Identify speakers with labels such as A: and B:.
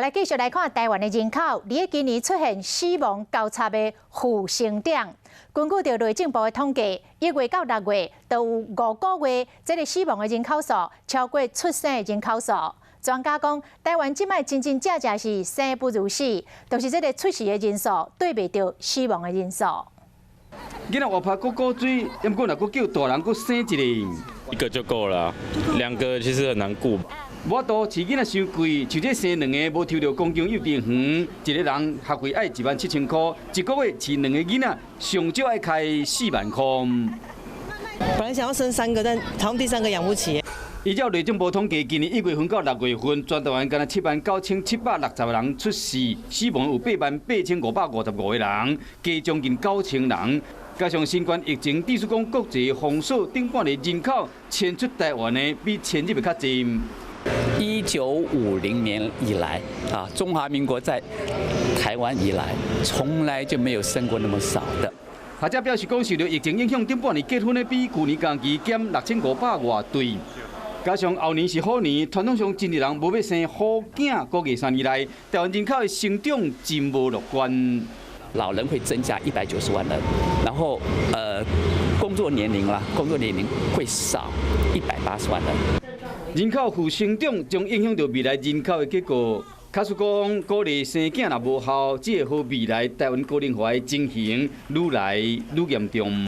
A: 来继续来看台湾的人口，伫今年出现死亡交叉的负成长。根据着内政部的统计，1月到6月都有5个月，这个死亡的人口数超过出生的人口数。专家讲，台湾即摆真正是生不如死，就是这个出事的人数对比着死亡的人数。
B: 囡仔活拍搁过水，要过若搁叫大人搁生一个，
C: 一个就够了，2个其实很难顾。
B: 无多饲囡仔伤贵，像这生2个无抽到公共幼稚园，一个人学费爱17000块，一个月饲2个囡仔，上少爱开4万块。
D: 本来想要生3个，但好像第3个养不起。
B: 依照内政部统计，今年1月份到6月份，全台湾敢若79760人出事，死亡有88555个人，加将近9000人。加上新冠疫情，致使讲国际封锁顶半年人口迁出台湾的比前日要较侪。
E: 1950年以来，中华民国在台湾以来，从来就没有生过那么少的。
B: 学者表示讲，受到疫情影响，顶半年结婚的比去年同期减6500外对。加上后年是虎年，传统上真侪人无要生虎囝，估计3年来台湾人口的成长真无乐观。
E: 老人会增加190万人，然后工作年龄会少180万人。
B: 人口负成长将影响到未来人口的结果。假使讲鼓励生囝若无效，只会予未来台湾高龄化的情形愈来愈严重。